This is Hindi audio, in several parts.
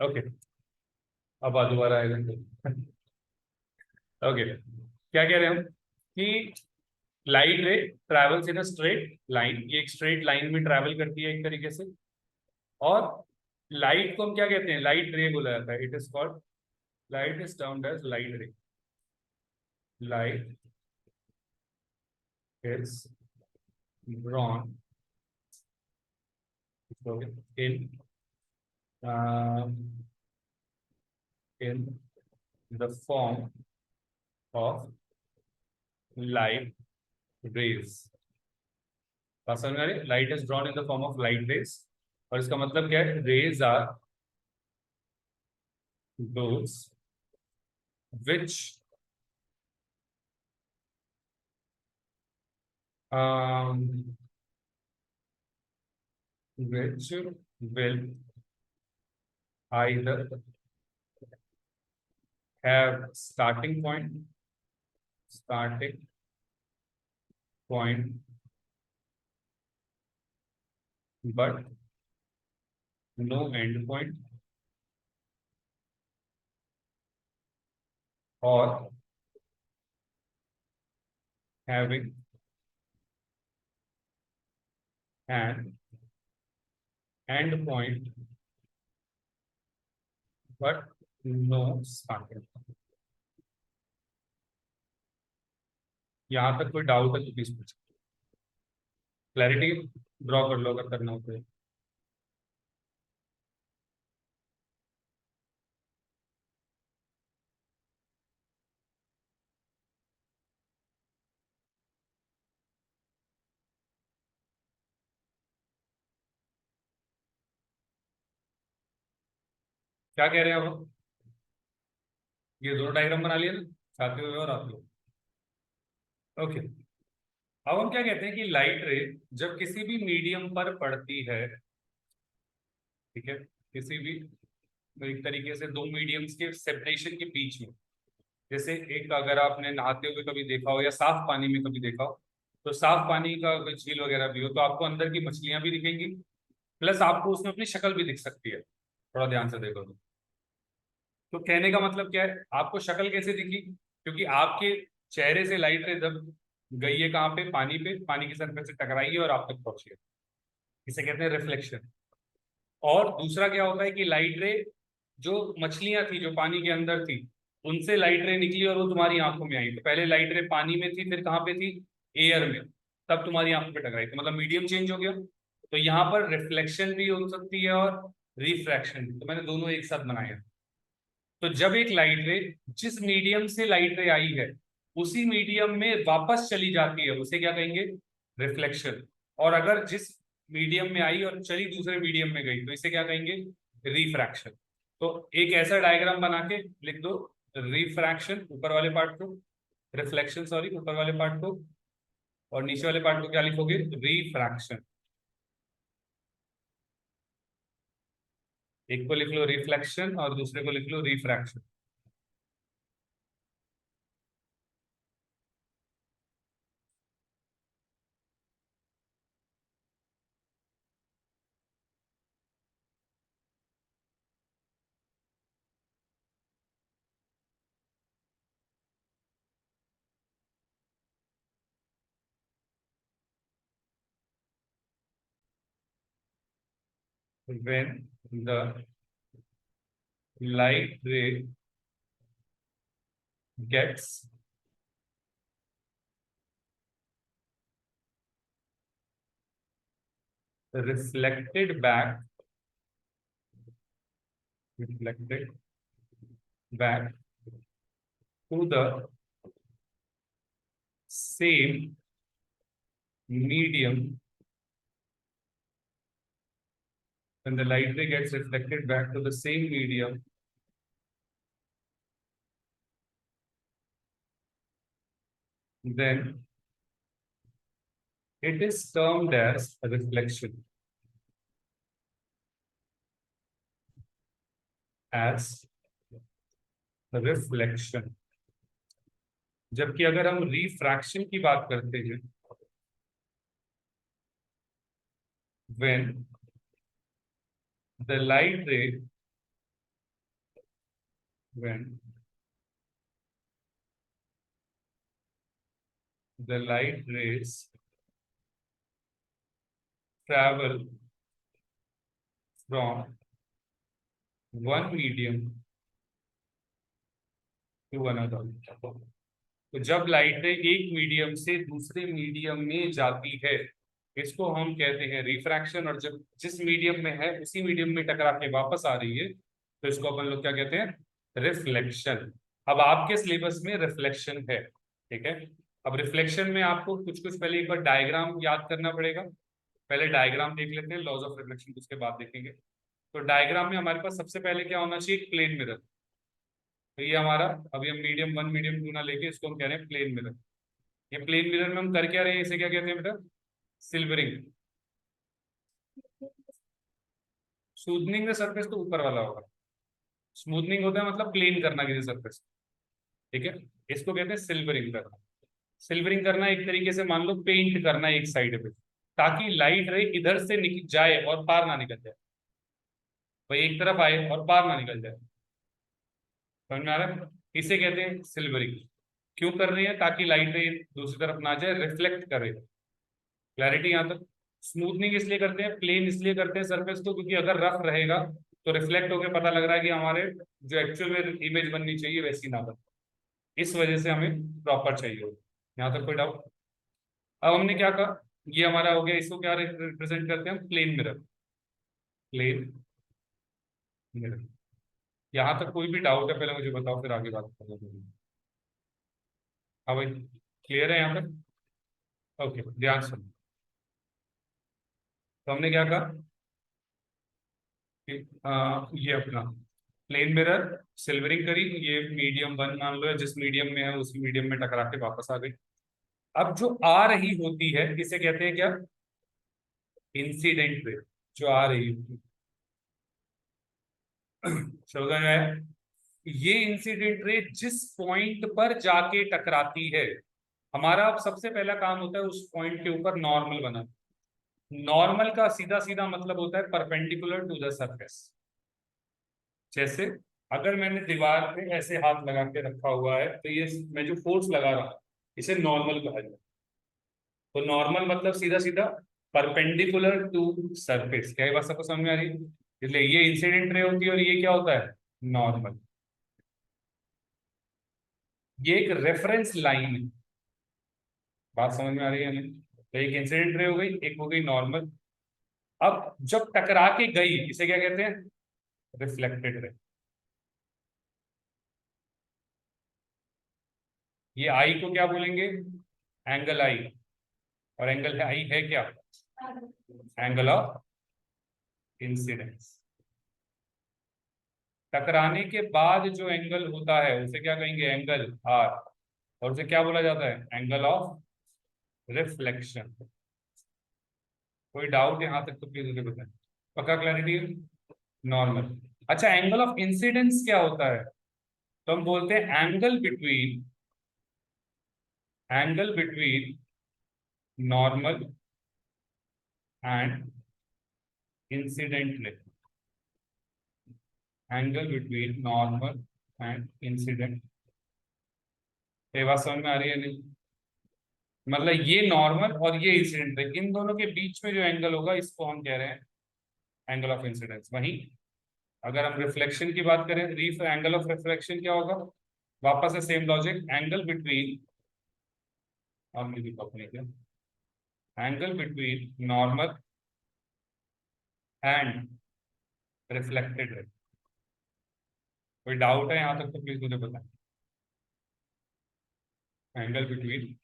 ओके, अब आ दोबारा आएगा। ओके, क्या कह रहे हैं हम कि light ray travels in a straight line, ये एक स्ट्रेट लाइन में ट्रेवल करती है एक तरीके से। और लाइट को हम क्या कहते हैं, लाइट रे बोला जाता है। It is called, light is termed as light ray. Light is drawn in um, in the form of light rays। बात समझ में आ रही? Light is drawn in the form of light rays, और इसका मतलब क्या है? Rays are those which which will either have starting point but no end point, or having an end point but no starting point। यहाँ तक कोई डाउट है तो प्लीज पूछो, क्लैरिटी ड्रॉ कर लो अगर करना हो तो। क्या कह रहे हैं अब? ये दोनों डायग्राम बना लिया ना, चाहते हुए और आते हुए। ओके, अब हम क्या कहते हैं कि लाइट रे जब किसी भी मीडियम पर पड़ती है, ठीक है, किसी भी, एक तरीके से दो मीडियम्स के सेपरेशन के बीच में, जैसे एक अगर आपने नहाते हुए कभी देखा हो या साफ पानी में कभी देखा हो, तो साफ पानी का कोई झील वगैरह भी हो तो आपको अंदर की मछलियां भी दिखेंगी, प्लस आपको उसमें अपनी शक्ल भी दिख सकती है, थोड़ा ध्यान से देखो तो कहने का मतलब क्या है, आपको शक्ल कैसे दिखी? क्योंकि आपके चेहरे से लाइट रे जब गई है कहाँ पे, पानी पे, पानी की सरफेस से टकराई है और आप तक पहुंची है, इसे कहते हैं रिफ्लेक्शन। और दूसरा क्या होता है कि लाइट रे, जो मछलियां थी जो पानी के अंदर थी, उनसे लाइट रे निकली और वो तुम्हारी आंखों में आई, तो पहले लाइट रे पानी में थी, फिर कहाँ पे थी? एयर में, तब तुम्हारी आंखों पे टकराई, तो मतलब मीडियम चेंज हो गया। तो यहाँ पर रिफ्लेक्शन भी हो सकती है और रिफ्रैक्शन भी, तो मैंने दोनों एक साथ बनाया। तो जब एक लाइट रे जिस मीडियम से लाइट रे आई है उसी मीडियम में वापस चली जाती है, उसे क्या कहेंगे? रिफ्लेक्शन। और अगर जिस मीडियम में आई और चली दूसरे मीडियम में गई तो इसे क्या कहेंगे? रिफ्रैक्शन। तो एक ऐसा डायग्राम बना के लिख दो, रिफ्रैक्शन ऊपर वाले पार्ट को, रिफ्लेक्शन सॉरी ऊपर वाले पार्ट को, और नीचे वाले पार्ट को क्या लिखोगे? रिफ्रैक्शन। एक को लिख लो रिफ्लेक्शन और दूसरे को लिख लो refraction. When the light ray gets reflected reflected back to the same medium, when the light ray gets reflected back to the same medium, then it is termed as a reflection, as reflection। जबकि अगर हम रिफ्रैक्शन की बात करते हैं, when the light ray when the light rays travel from one medium to another। तो जब लाइट एक मीडियम से दूसरे मीडियम में जाती है, इसको हम कहते हैं रिफ्रैक्शन। और जब जिस मीडियम में है उसी मीडियम में टकरा के वापस आ रही है, तो इसको अपन लोग क्या कहते हैं? रिफ्लेक्शन। अब आपके सिलेबस में रिफ्लेक्शन है, ठीक है। अब रिफ्लेक्शन में आपको कुछ कुछ पहले एक बार डायग्राम याद करना पड़ेगा। पहले डायग्राम देख लेते हैं, लॉज ऑफ रिफ्लेक्शन उसके बाद देखेंगे। तो डायग्राम में हमारे पास सबसे पहले क्या होना चाहिए? Plane mirror. तो ये हमारा, अभी हम मीडियम वन मीडियम टू ना लेके इसको हम कह रहे हैं प्लेन मिरर। ये प्लेन मिरर में हम कर क्या रहे हैं? इसे क्या कहते हैं बेटा? सिल्वरिंग। स्मूथनिंग द सरफेस तो ऊपर वाला होगा, स्मूथनिंग होता है मतलब प्लेन करना किसी सरफेस, ठीक है। इसको कहते हैं सिल्वरिंग करना। सिल्वरिंग करना एक तरीके से मान लो पेंट करना एक साइड पे, ताकि लाइट रे इधर से जाए और पार ना निकल जाए, वही एक तरफ आए और पार ना निकल जाए। समझ में आ रहा है? इसे कहते हैं सिल्वरिंग। क्यों कर रही है? ताकि लाइट रे दूसरी तरफ ना जाए, रिफ्लेक्ट करे। क्लैरिटी यहाँ तक? स्मूथनिंग इसलिए करते हैं, प्लेन इसलिए करते हैं सरफेस को, क्योंकि अगर रफ रहेगा तो रिफ्लेक्ट होकर पता लग रहा है कि हमारे जो एक्चुअल में इमेज बननी चाहिए वैसी ना बने। इस वजह से हमें प्रॉपर चाहिए होगा। यहाँ तक कोई डाउट? अब हमने क्या कहा, ये हमारा हो गया। इसको क्या रिप्रेजेंट करते हैं हम? Plane mirror. Plane mirror. यहाँ तक कोई भी डाउट है पहले मुझे बताओ, फिर आगे बात करेंगे। हाँ भाई, क्लियर है यहाँ तक? ओके, ध्यान सुनो। तो हमने क्या कहा कि ये अपना प्लेन मिरर, सिल्वरिंग करी, ये मीडियम वन मान लो, या जिस मीडियम में है उसी मीडियम में टकरा के वापस आ गई। अब जो आ रही होती है इसे कहते हैं क्या? Incident ray. जो आ रही होती है, समझ में आया? ये इंसिडेंट रे जिस पॉइंट पर जाके टकराती है, हमारा अब सबसे पहला काम होता है उस पॉइंट के ऊपर नॉर्मल बनाना। नॉर्मल का सीधा सीधा मतलब होता है परपेंडिकुलर टू द सरफेस। जैसे अगर मैंने दीवार पे ऐसे हाथ लगा के रखा हुआ है, तो ये मैं जो फोर्स लगा रहा हूं इसे नॉर्मल कहा जाता है। तो नॉर्मल मतलब सीधा सीधा परपेंडिकुलर टू सरफेस। क्या ये बात सबको समझ में आ रही है? इसलिए ये इंसिडेंट रे होती है और ये क्या होता है? नॉर्मल। ये एक रेफरेंस लाइन है। बात समझ में आ रही है नहीं? तो एक इंसिडेंट रे हो गई, एक हो गई नॉर्मल। अब जब टकरा के गई इसे क्या कहते हैं? Reflected ray. ये आई को क्या बोलेंगे? एंगल आई। और एंगल है आई है क्या? Angle of incidence. टकराने के बाद जो एंगल होता है उसे क्या कहेंगे? Angle r. और उसे क्या बोला जाता है? Angle of reflection. कोई डाउट यहाँ तक तो प्लीज मुझे बताएं। पक्का क्लैरिटी है? नॉर्मल। अच्छा, एंगल ऑफ इंसिडेंस क्या होता है? तो हम बोलते हैं angle between normal and incident ray. Angle between normal and incident. ये बात समझ में आ रही है नहीं? मतलब ये नॉर्मल और ये इंसिडेंट रे, इन दोनों के बीच में जो एंगल होगा इसको हम कह रहे हैं एंगल ऑफ इंसिडेंस। वहीं अगर हम रिफ्लेक्शन की बात करें, रीफ एंगल ऑफ रिफ्लेक्शन क्या होगा? वापस से सेम लॉजिक, एंगल बिटवीन, और अपने क्या, angle between normal and reflected ray. कोई डाउट है यहाँ तक तो प्लीज मुझे बताएं। Angle between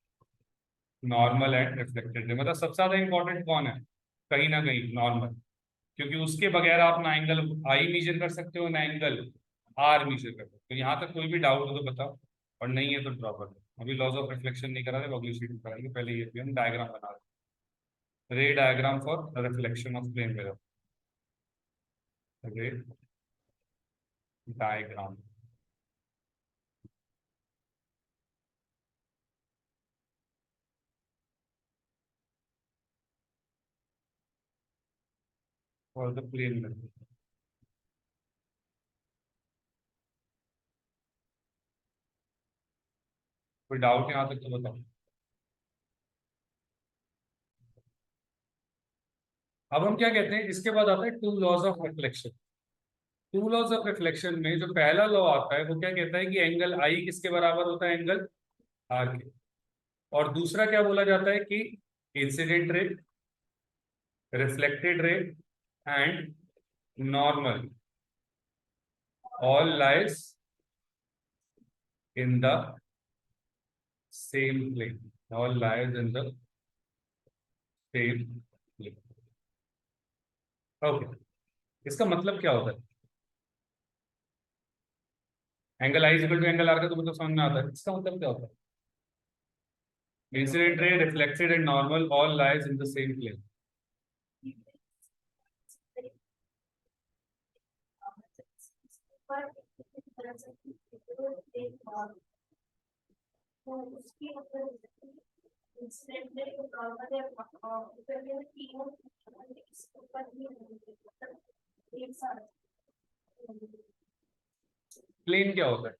normal and reflected ray, मतलब सबसे ज्यादा इंपॉर्टेंट कौन है? कहीं ना कहीं नॉर्मल। क्योंकि उसके बगैर आप ना एंगल आई मेजर कर सकते हो ना एंगल आर मेजर कर सकते हो। तो यहाँ तक कोई भी डाउट हो तो बताओ, और नहीं है तो ड्रॉप कर दो। अभी लॉज ऑफ रिफ्लेक्शन नहीं करा रहे, अगली शीट में कराएंगे। पहले ये भी हम डायग्राम बना रहे, ray diagram for reflection of plane mirror. Ray diagram for the plane mirror. कोई डाउट यहाँ तक तो बताओ। अब हम क्या कहते हैं, इसके बाद आता है two laws of reflection. Two laws of reflection में जो पहला लॉ आता है वो क्या कहता है कि एंगल आई किसके बराबर होता है, एंगल आर के। और दूसरा क्या बोला जाता है कि incident ray, reflected ray and normal all lies in the same plane, all lies in the same plane. Okay, इसका मतलब क्या होता है? Angle i equal to angle r का तो मतलब समझ में आता है, इसका मतलब क्या होता है? Incident ray, reflected and normal all lies in the same plane. Plane क्या होता है?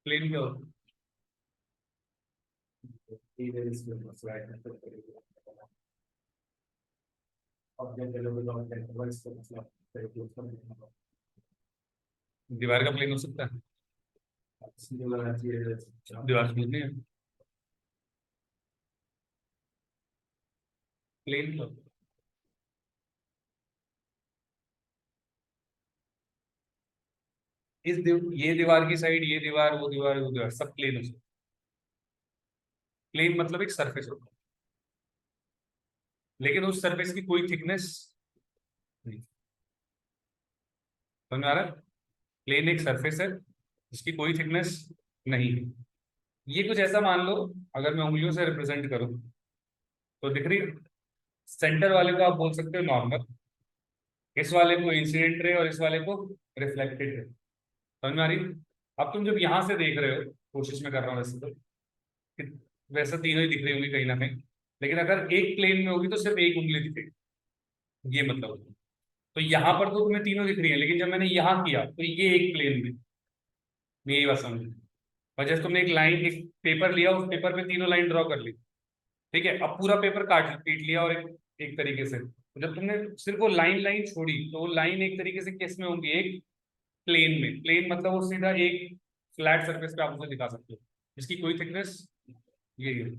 प्लेन क्या होता है? दीवार का प्लेन हो सकता है? दीवार स्मूथ नहीं है। प्लेन क्या होता है? ये दीवार की साइड, ये दीवार, वो दीवार, वो दीवार, सब प्लेन हो सकता है। प्लेन मतलब एक सरफेस होता है, लेकिन उस सरफेस की कोई थिकनेस नहीं। समझ में आ रहा है? प्लेन एक सरफेस है जिसकी कोई थिकनेस नहीं है। ये कुछ ऐसा मान लो, अगर मैं उंगलियों से रिप्रेजेंट करूं तो दिख रही, सेंटर वाले को आप बोल सकते हो नॉर्मल, इस वाले को इंसिडेंट रे और इस वाले को रिफ्लेक्टेड रे। समझ में आ रही? अब तुम जब यहां से देख रहे हो, कोशिश में कर रहा हूँ वैसे तो, कि वैसे तीनों ही दिख रही होंगी कहीं ना कहीं, लेकिन अगर एक प्लेन में होगी तो सिर्फ एक उंगली दिखेगी, ये मतलब होता है। तो यहाँ पर तो तुम्हें तीनों दिख रही है, लेकिन जब मैंने यहाँ किया तो ये एक प्लेन में, यही बात समझ। और जैसे तुमने एक लाइन, एक पेपर लिया, उस पेपर पे तीनों लाइन ड्रॉ कर ली, ठीक है, अब पूरा पेपर काट पीट लिया, और एक एक तरीके से तो जब तुमने सिर्फ वो लाइन लाइन छोड़ी तो वो लाइन एक तरीके से किस में होंगी, एक प्लेन में। प्लेन मतलब वो सीधा एक फ्लैट सरफेस पे आप उसे दिखा सकते हो, जिसकी कोई थिकनेस, ये है।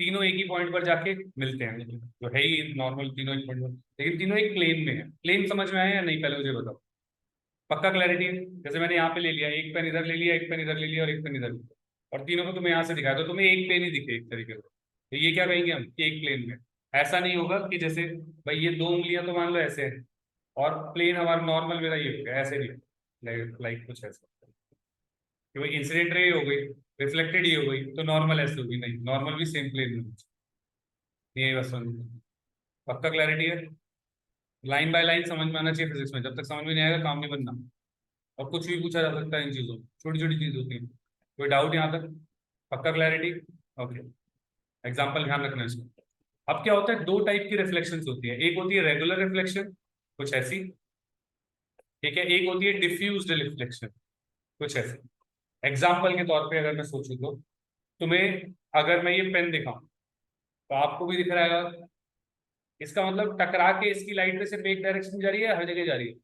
तीनों एक ही पॉइंट पर जाके मिलते हैं, लेकिन जो है ही नॉर्मल, तीनों एक पॉइंट पर, लेकिन तीनों एक प्लेन में है। प्लेन समझ में आया या नहीं, पहले मुझे बताओ, पक्का क्लैरिटी है? जैसे मैंने यहाँ पे ले लिया, एक पेन इधर ले लिया, एक पेन इधर ले लिया और एक पेन इधर ले लिया, और तीनों को तुम्हें यहाँ से दिखाया तो तुम्हें एक पेन ही दिखे एक तरीके से, तो ये क्या कहेंगे हम कि एक प्लेन में। ऐसा नहीं होगा कि जैसे भाई ये दो उंगलियां तो मान लो ऐसे है, और प्लेन हमारा नॉर्मल मेरा ये हो गया, ऐसे नहीं, लाइक कुछ ऐसा कि भाई इंसिडेंट रे हो गई, रिफ्लेक्टेड ही हो गई, तो नॉर्मल ऐसे होगी, नहीं, नॉर्मल भी सेम प्लेन में होगी। ये बस समझ, पक्का क्लैरिटी है? लाइन बाय लाइन समझ में आना चाहिए फिजिक्स में, जब तक समझ में नहीं आएगा काम नहीं बनना। और कुछ भी पूछा जा सकता है इन चीजों, छोटी छोटी चीज होती है। कोई डाउट यहाँ तक? पक्का क्लैरिटी? ओके, एग्जाम्पल ध्यान रखना इसमें। अब क्या होता है, दो टाइप की रिफ्लेक्शंस होती है, एक होती है रेगुलर रिफ्लेक्शन, कुछ ऐसी, ठीक है, एक होती है डिफ्यूज्ड रिफ्लेक्शन, कुछ ऐसी। एग्जाम्पल के तौर पे अगर मैं सोचूं तो, तुम्हें अगर मैं ये पेन दिखाऊं तो आपको भी दिख रहा है, इसका मतलब टकरा के इसकी लाइट में सिर्फ एक डायरेक्शन जा रही है, हर जगह जा रही है,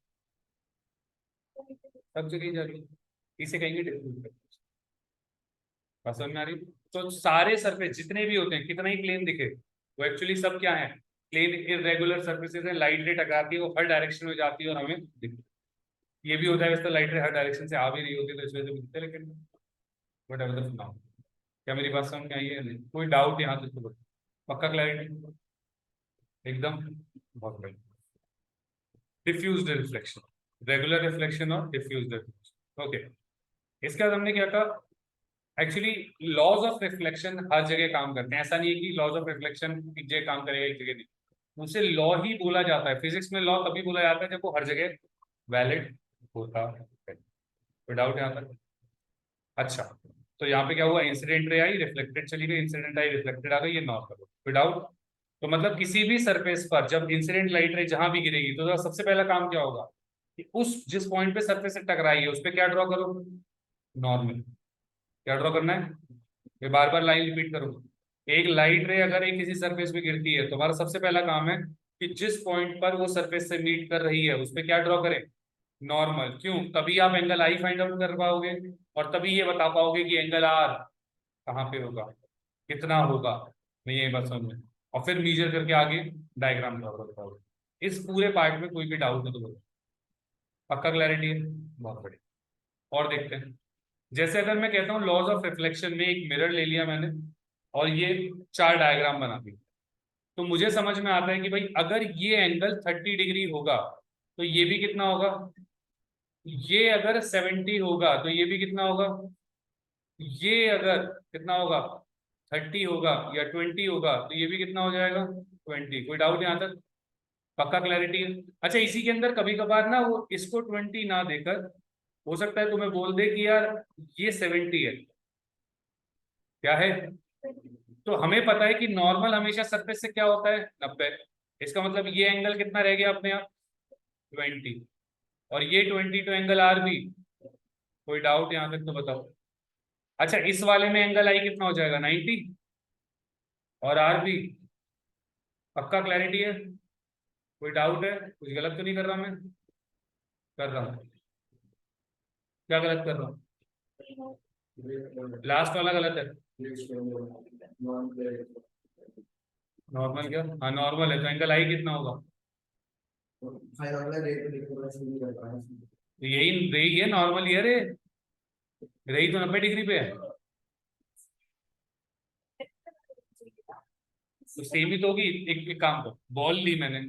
सब जगह जा रही है, इसे कहेंगे डिफ्यूज। बात समझ में आ रही है? तो सारे सरफेस जितने भी होते हैं, कितना ही प्लेन दिखे, वो एक्चुअली सब क्या है, प्लेन इरेगुलर सरफेसेस है, लाइट रे टकराती है, वो हर डायरेक्शन में जाती है और हमें दिखती है। ये भी होता है वैसे तो, लाइट रे हर डायरेक्शन से आ भी रही होती है तो इस वजह से दिखते हैं, लेकिन वट एवर द नाउ। क्या मेरी बात समझ में आई है नहीं? कोई डाउट यहाँ तक तो बताओ। पक्का क्लैरिटी? एकदम, बहुत बढ़िया। डिफ्यूज्ड रिफ्लेक्शन, रेगुलर रिफ्लेक्शन और डिफ्यूज्ड रिफ्लेक्शन। ओके, इसके बाद हमने क्या कहा, एक्चुअली लॉज ऑफ रिफ्लेक्शन हर जगह काम करते हैं, ऐसा नहीं है कि लॉज ऑफ रिफ्लेक्शन एक जगह काम करेगा एक जगह नहीं, उसे लॉ ही बोला जाता है। फिजिक्स में लॉ तभी बोला जाता है जब वो हर जगह वैलिड होता है। कोई डाउट यहाँ तक? अच्छा, तो यहाँ पे क्या हुआ, इंसिडेंट रे आई, रिफ्लेक्टेड चली गई, इंसिडेंट आई, रिफ्लेक्टेड आ गई, ये नॉर्मल हो। कोई डाउट? तो मतलब किसी भी सरफेस पर जब इंसिडेंट लाइट रे जहां भी गिरेगी तो सबसे पहला काम क्या होगा कि उस जिस पॉइंट पे सरफेस से टकराई है उस पे क्या ड्रॉ करो, नॉर्मल। क्या ड्रॉ करना है, मैं बार बार लाइन रिपीट करूंगा। एक लाइट रे अगर एक किसी सरफेस पे गिरती है तो हमारा सबसे पहला काम है कि जिस पॉइंट पर वो सरफेस से मीट कर रही है उस पे क्या ड्रॉ करें, नॉर्मल। क्यों, तभी आप एंगल आई फाइंड आउट कर पाओगे और तभी ये बता पाओगे कि एंगल आर कहाँ पे होगा, कितना होगा। मैं ये बात समझ में, और फिर मीजर करके आगे डायग्राम ड्रॉ कर पाओगे। इस पूरे पार्ट में कोई भी डाउट हो तो बोलो। पक्का क्लैरिटी है, बहुत बढ़िया। और देखते हैं, जैसे अगर मैं कहता हूँ लॉज ऑफ रिफ्लेक्शन में एक मिरर ले लिया मैंने और ये चार डायग्राम बना दी, तो मुझे समझ में आता है कि भाई अगर ये एंगल 30 डिग्री होगा तो ये भी कितना होगा, ये अगर 70 होगा तो ये भी कितना होगा, ये अगर कितना होगा 30 होगा या 20 होगा तो ये भी कितना हो जाएगा 20। कोई डाउट यहाँ तक, पक्का क्लैरिटी है। अच्छा, इसी के अंदर कभी कभार ना वो इसको 20 ना देकर हो सकता है तुम्हें बोल दे कि यार ये 70 है, क्या है। तो हमें पता है कि नॉर्मल हमेशा सरफेस से क्या होता है 90। इसका मतलब ये एंगल कितना रह गया अपने आप 20, और ये 20 तो एंगल आर भी। कोई डाउट यहाँ तक तो बताओ। अच्छा, इस वाले में एंगल आई कितना हो जाएगा 90 और आर भी। पक्का क्लैरिटी है, कोई डाउट है, कुछ गलत तो नहीं कर रहा मैं, कर रहा हूँ, क्या गलत कर रहा हूँ, लास्ट वाला गलत है। नॉर्मल क्या, हाँ नॉर्मल है तो एंगल आई कितना होगा, तो यही रही है नॉर्मल, ये रे रही तो 90 डिग्री पे है, तो सेम ही तो होगी। एक काम करो, बॉल ली मैंने,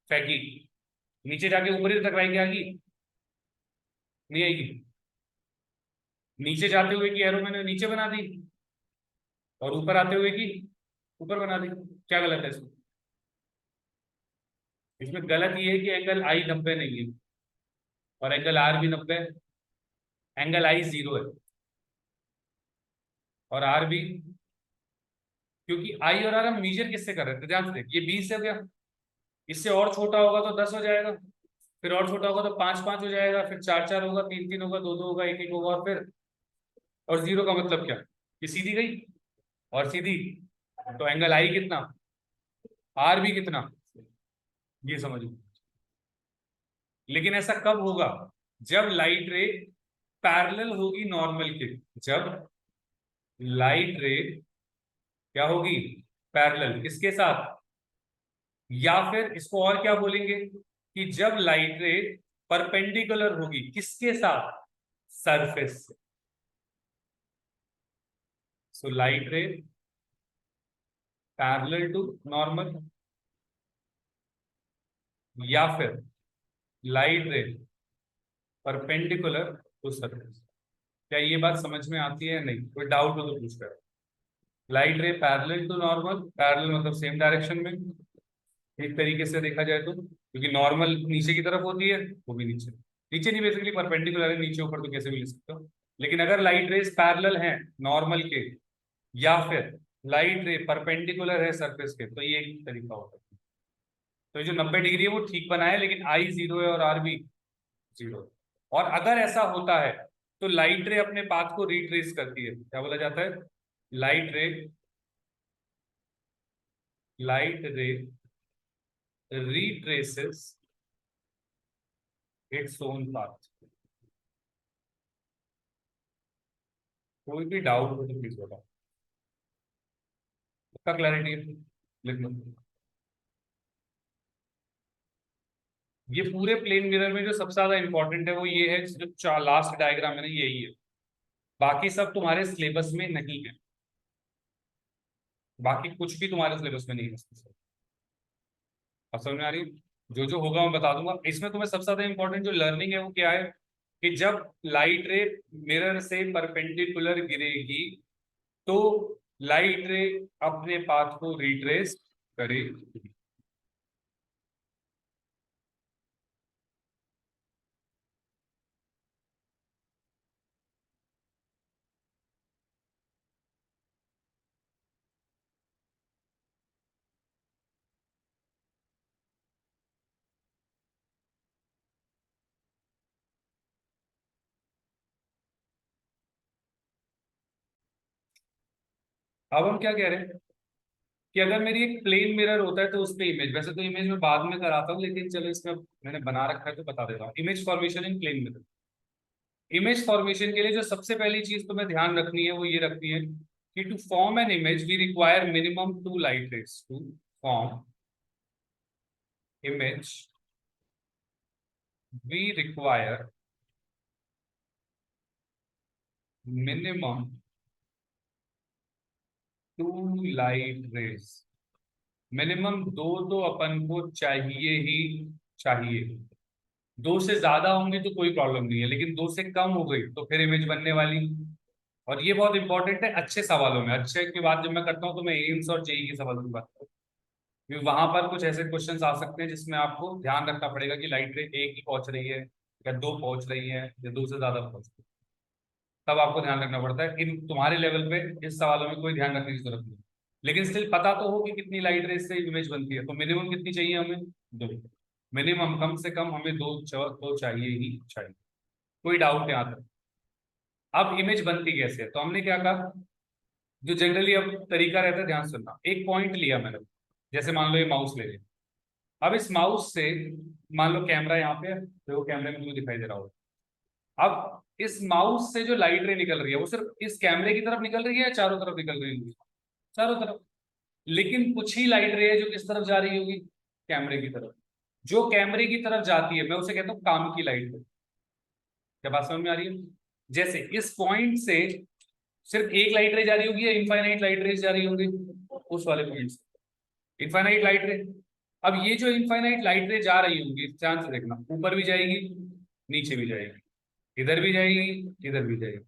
फेंकी, नीचे जाके ऊपर ही तो टकराई, क्या आएगी, नहीं आएगी। नीचे जाते हुए की एरो मैंने नीचे बना दी और ऊपर आते हुए की ऊपर बना दी, क्या गलत है इसमें। इसमें गलत ये है कि एंगल आई 90 नहीं है और एंगल आर भी 90 है, एंगल आई 0 है और आर भी। क्योंकि आई और आर हम मीजर किससे कर रहे थे, ध्यान से देख, ये 20 हो गया, इससे और छोटा होगा तो 10 हो जाएगा, फिर और छोटा होगा तो 5 5 हो जाएगा, फिर 4 4 होगा, 3 3 होगा, 2 2 होगा, 1 1 होगा, और फिर और 0 का मतलब क्या, ये सीधी गई और सीधी, तो एंगल आई कितना, आर भी कितना, ये समझो। लेकिन ऐसा कब होगा, जब लाइट रे पैरेलल होगी नॉर्मल के, जब लाइट रे क्या होगी, पैरेलल किसके साथ, या फिर इसको और क्या बोलेंगे कि जब लाइट रे परपेंडिकुलर होगी किसके साथ, सरफेस से। So light ray parallel to normal, या फिर लाइट रे परपेंडिकुलर टू सरफेस। क्या ये बात समझ में आती है, नहीं कोई डाउट हो तो पूछ कर। Light ray parallel to normal, parallel मतलब सेम डायरेक्शन में, एक तरीके से देखा जाए तो, क्योंकि नॉर्मल नीचे की तरफ होती है, वो भी नीचे नीचे नहीं, बेसिकली परपेंडिकुलर है, नीचे ऊपर तो कैसे भी ले सकते हो। लेकिन अगर लाइट रेज पैरेलल हैं नॉर्मल के, या फिर लाइट रे परपेंडिकुलर है सरफेस के, तो ये एक तरीका होता है। तो ये जो 90 डिग्री है वो ठीक बना है, लेकिन आई 0 है और आर भी 0। और अगर ऐसा होता है तो लाइट रे अपने पाथ को रिट्रेस करती है, क्या बोला जाता है, लाइट रे, लाइट रे retraces its own path। कोई भी डाउट हो तो प्लीज बताओ, इसका क्लैरिटी लिख लो। ये पूरे प्लेन मिरर में जो सबसे ज्यादा इंपॉर्टेंट है वो ये है, जो लास्ट डायग्राम है ना यही है, बाकी सब तुम्हारे सिलेबस में नहीं है, बाकी कुछ भी तुम्हारे सिलेबस में नहीं है। अब समझ में आ रही है? जो जो होगा मैं बता दूंगा। इसमें तुम्हें सबसे ज्यादा इंपॉर्टेंट जो लर्निंग है वो क्या है, कि जब लाइट रे मिरर से परपेंडिकुलर गिरेगी तो लाइट रे अपने पाथ को रिट्रेस करेगी। अब हम क्या कह रहे हैं कि अगर मेरी एक प्लेन मिरर होता है तो उस पे इमेज, वैसे तो इमेज में बाद में कराता हूँ लेकिन चलो इसमें मैंने बना रखा है तो बता देता हूँ। Image formation in plane mirror. Image formation के लिए जो सबसे पहली चीज तुम्हें ध्यान रखनी है वो ये रखनी है कि to form an image we require minimum 2 light rays. To form image we require minimum 2 light rays. Minimum दो तो अपन को चाहिए ही चाहिए। दो से ज्यादा होंगी तो कोई प्रॉब्लम नहीं है, लेकिन दो से कम हो गई तो फिर इमेज बनने वाली। और ये बहुत इंपॉर्टेंट है अच्छे सवालों में। अच्छे की बात जब मैं करता हूँ तो मैं एम्स और जेई के सवालों की बात करता हूँ, क्योंकि वहां पर कुछ ऐसे क्वेश्चंस आ सकते हैं जिसमें आपको ध्यान रखना पड़ेगा कि लाइट रे एक ही पहुंच रही है या दो पहुंच रही है या दो से ज्यादा पहुंच रही है। तब आपको ध्यान रखना पड़ता है। इन तुम्हारे लेवल पे इस सवालों में कोई ध्यान रखने की जरूरत नहीं, लेकिन स्टिल पता तो हो कि कितनी लाइट रेज से इमेज बनती है। तो मिनिमम कितनी चाहिए हमें? दो। मिनिमम कम से कम हमें दो चाहिए ही चाहिए। कोई डाउट यहाँ तक? अब इमेज बनती कैसे है तो हमने क्या कहा, जो जनरली अब तरीका रहता है, ध्यान से सुनना। एक पॉइंट लिया मैंने, जैसे मान लो ये माउस ले लिया। अब इस माउस से मान लो कैमरा यहाँ पे है, तो वो कैमरे में तुम्हें दिखाई दे रहा होगा। अब इस माउस से जो लाइट रे निकल रही है वो सिर्फ इस कैमरे की तरफ निकल रही है या चारों तरफ निकल रही है? चारों तरफ। लेकिन कुछ ही लाइट रे है जो किस तरफ जा रही होगी? कैमरे की तरफ। जो कैमरे की तरफ जाती है मैं उसे कहता हूँ काम की लाइट रे। क्या बात समझ में आ रही है? जैसे इस पॉइंट से सिर्फ एक लाइट रे जा रही होगी या इनफाइनाइट लाइट रेज जा रही होंगी? उस वाले पॉइंट से इनफाइनाइट लाइट रे। अब ये जो इनफाइनाइट लाइट रे जा रही होंगी, ध्यान से देखना, ऊपर भी जाएगी, नीचे भी जाएगी, इधर भी जाएगी, इधर भी जाएगी,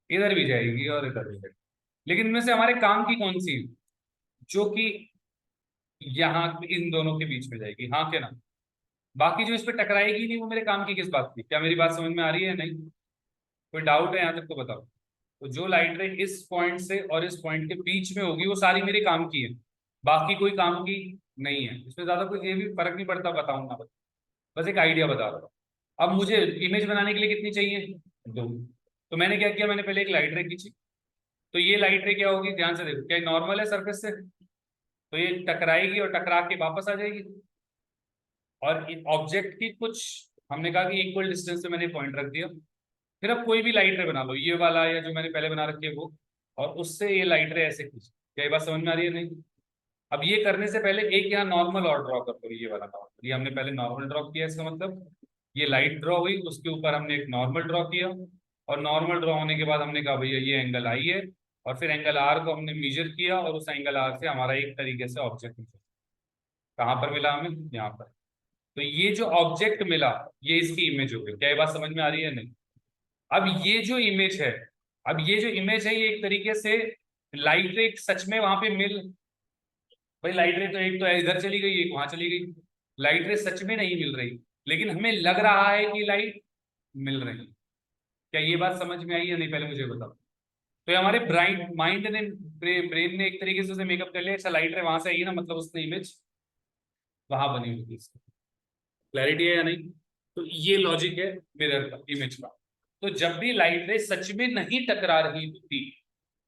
इधर भी जाएगी और इधर भी जाएगी। लेकिन इनमें से हमारे काम की कौन सी है? जो कि यहाँ इन दोनों के बीच में जाएगी, हाँ के ना? बाकी जो इस पे टकराएगी नहीं वो मेरे काम की किस बात की? क्या मेरी बात समझ में आ रही है नहीं? कोई डाउट है यहाँ तक तो बताओ। तो जो लाइट रे इस पॉइंट से और इस पॉइंट के बीच में होगी वो सारी मेरे काम की है, बाकी कोई काम की नहीं है। इसमें ज्यादा कोई ये भी फर्क नहीं पड़ता, बताऊंगा बस एक आइडिया बता रहा हूँ। अब मुझे इमेज बनाने के लिए कितनी चाहिए? दो। तो मैंने क्या किया, मैंने पहले एक लाइट रे खींची। तो ये लाइट रे क्या होगी, ध्यान से देखो, क्या नॉर्मल है सरफेस से? तो ये टकराएगी और टकरा के वापस आ जाएगी। और ऑब्जेक्ट की कुछ, हमने कहा कि इक्वल डिस्टेंस पे मैंने पॉइंट रख दिया। फिर अब कोई भी लाइट रे बना लो, ये वाला या जो मैंने पहले बना रखी है वो, और उससे ये लाइट रे ऐसे खींच। क्या ये बात समझ में आ रही है नहीं? अब ये करने से पहले एक यहाँ नॉर्मल और ड्रॉ कर दो, ये वाला था, ये हमने पहले नॉर्मल ड्रॉ किया, इसका मतलब ये लाइट ड्रॉ हुई, उसके ऊपर हमने एक नॉर्मल ड्रॉ किया। और नॉर्मल ड्रॉ होने के बाद हमने कहा भैया ये एंगल आई है, और फिर एंगल आर को हमने मेजर किया और उस एंगल आर से हमारा एक तरीके से ऑब्जेक्ट मिला। कहाँ पर मिला हमें? यहाँ पर। तो ये जो ऑब्जेक्ट मिला ये इसकी इमेज हो गई। क्या ये बात समझ में आ रही है नहीं? अब ये जो इमेज है, अब ये जो इमेज है ये एक तरीके से लाइट रे सच में वहां पे मिल, भाई लाइट रे तो एक तो इधर चली गई एक वहां चली गई, लाइट रे सच में नहीं मिल रही, लेकिन हमें लग रहा है कि लाइट मिल रही। क्या ये बात समझ में आई है नहीं, पहले मुझे बताओ। तो ये हमारे ब्राइन माइंड ने, ब्रेन ने एक तरीके से उसे मेकअप कर लिया, अच्छा लाइट रे वहां से आई है ना, मतलब उसने इमेज वहां बनी हुई। क्लैरिटी है या नहीं? तो ये लॉजिक है मिरर का, इमेज का। तो जब भी लाइट रे सच में नहीं टकरा रही होती,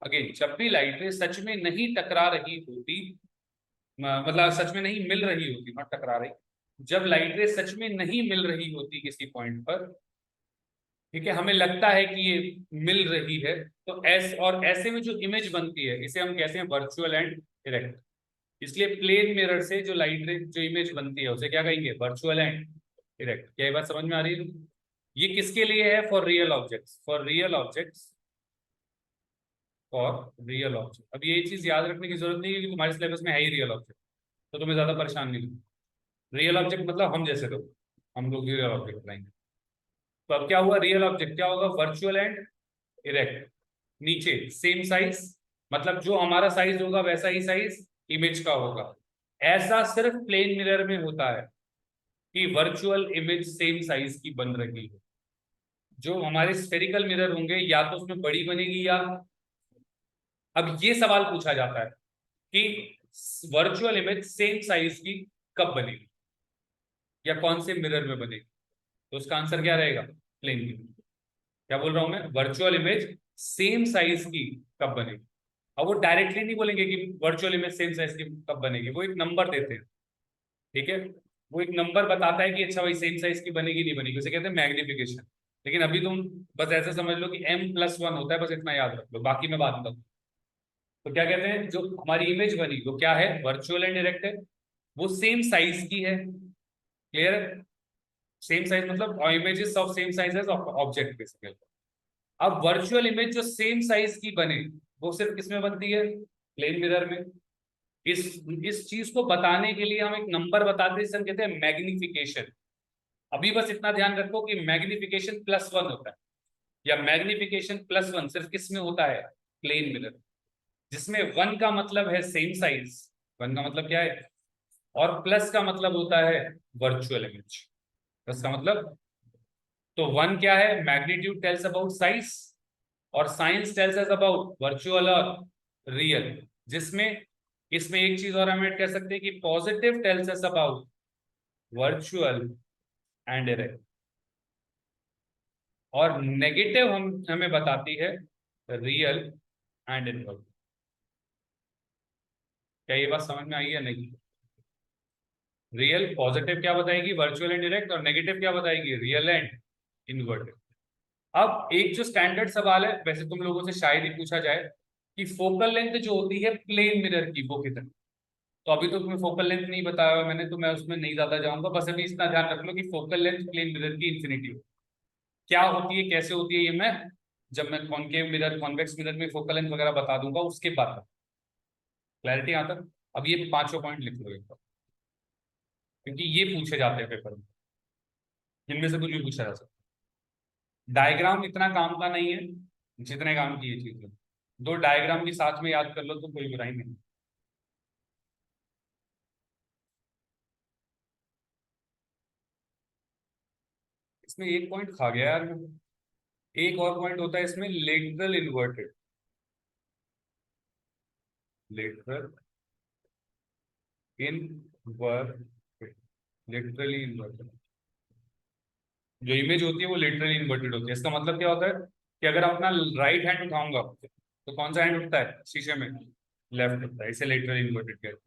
अगेन जब भी लाइट रे सच में नहीं टकरा रही होती, मतलब सच में नहीं मिल रही होती, नॉट टकरा रही, जब लाइट रे सच में नहीं मिल रही होती किसी पॉइंट पर, ठीक है, हमें लगता है कि ये मिल रही है, तो ऐसे और ऐसे में जो इमेज बनती है इसे हम कहते हैं वर्चुअल एंड डायरेक्ट। इसलिए प्लेन मिरर से जो लाइट रे जो इमेज बनती है उसे क्या कहेंगे? Virtual and direct. क्या ये बात समझ में आ रही है? ये किसके लिए है? For real objects, for real objects, for real object. अब ये चीज याद रखने की जरूरत नहीं है क्योंकि तुम्हारे सिलेबस में है ही रियल ऑब्जेक्ट, तो तुम्हें ज्यादा परेशान नहीं होगी। रियल ऑब्जेक्ट मतलब हम जैसे लोग, हम लोग रियल ऑब्जेक्ट बनाएंगे। तो अब क्या हुआ, रियल ऑब्जेक्ट क्या होगा? Virtual and erect. नीचे सेम साइज, मतलब जो हमारा साइज होगा वैसा ही साइज इमेज का होगा। ऐसा सिर्फ प्लेन मिरर में होता है कि वर्चुअल इमेज सेम साइज की बन रही है। जो हमारे स्फेरिकल मिरर होंगे या तो उसमें बड़ी बनेगी या, अब ये सवाल पूछा जाता है कि वर्चुअल इमेज सेम साइज की कब बनेगी या कौन से मिरर में बनेगी? तो उसका आंसर क्या रहेगा? प्लेन। क्या बोल रहा हूं मैं? वर्चुअल इमेज सेम साइज की कब बनेगी? अब वो डायरेक्टली नहीं बोलेंगे कि वर्चुअल इमेज सेम साइज की कब बनेगी, वो एक नंबर देते हैं, ठीक है। वो एक नंबर बताता है कि अच्छा भाई सेम साइज की बनेगी नहीं बनेगी, उसे कहते हैं मैग्निफिकेशन। लेकिन अभी तुम बस ऐसे समझ लो कि m+1 होता है, बस इतना याद रख लो, बाकी मैं बात बताऊँ। तो क्या कहते हैं, जो हमारी इमेज बनी वो क्या है, वर्चुअल एंड डायरेक्ट है, वो सेम साइज की है, क्लियर है। सेम साइज मतलब images of same size as object basically. अब वर्चुअल इमेज जो सेम साइज की बने वो सिर्फ किसमें बनती है, प्लेन मिरर में। इस इस चीज को बताने के लिए हम एक नंबर बताते हैं जिसे हम कहते हैं मैग्निफिकेशन। अभी बस इतना ध्यान रखो कि मैग्निफिकेशन +1 होता है, या मैग्निफिकेशन +1 सिर्फ किसमें होता है, प्लेन मिरर, जिसमें 1 का मतलब है सेम साइज, 1 का मतलब क्या है, और प्लस का मतलब होता है वर्चुअल इमेज। प्लस का मतलब, तो 1 क्या है, मैग्नीट्यूड टेल्स अबाउट साइज, और science tells us about virtual और रियल, जिसमें इसमें एक चीज और हम ऐड कर सकते हैं कि positive tells us about virtual and direct, और नेगेटिव हम हमें बताती है रियल एंड इनवर्ट। क्या ये बात समझ में आई है नहीं? रियल पॉजिटिव क्या बताएगी, वर्चुअल एंड डायरेक्ट, और नेगेटिव क्या बताएगी, रियल एंड इनवर्टेड। अब एक जो स्टैंडर्ड सवाल है, वैसे तुम लोगों से शायद ही पूछा जाए कि फोकल लेंथ जो होती है प्लेन मिरर की वो कितनी। तो अभी तो तुम्हें फोकल लेंथ नहीं बताया हुआ मैंने, तो मैं उसमें नहीं ज्यादा जाऊंगा, बस अभी इतना ध्यान रख लो कि फोकल लेंथ प्लेन मिरर की इन्फिनिटी क्या होती है, कैसे होती है, ये मैं जब मैं कॉनकेव मिरर कॉन्वेक्स मिरर में फोकल लेंथ वगैरह बता दूंगा उसके बाद। क्लैरिटी यहाँ तक? अब ये पांचों पॉइंट लिख लो एक बार, क्योंकि ये पूछे जाते हैं पेपर में, इनमें से कुछ भी पूछा जा सकता है। डायग्राम इतना काम का नहीं है जितने काम की ये चीज है। दो डायग्राम भी साथ में याद कर लो तो कोई बुराई नहीं। इसमें एक पॉइंट खा गया यार मैं। एक और पॉइंट होता है इसमें, lateral inverted, lateral inverted, literally inverted. जो इमेज होती है वो लिटरली इन्वर्टेड होती है। इसका मतलब क्या होता है कि अगर अपना राइट हैंड उठाऊंगा तो कौन सा हैंड उठता है शीशे में, लेफ्ट उठता है, इसे लिटरली इन्वर्टेड कहते हैं।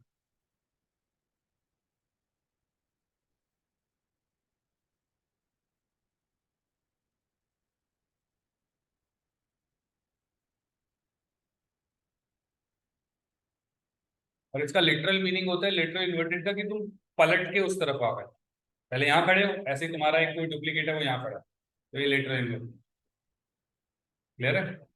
और इसका लिटरल मीनिंग होता है लिटरल इन्वर्टेड का कि तुम पलट के उस तरफ आ गए, पहले यहाँ खड़े हो, ऐसे ही तुम्हारा एक कोई डुप्लीकेट है वो यहाँ खड़ा है, तो ये लिटरल इन्वर्टेड। क्लियर है?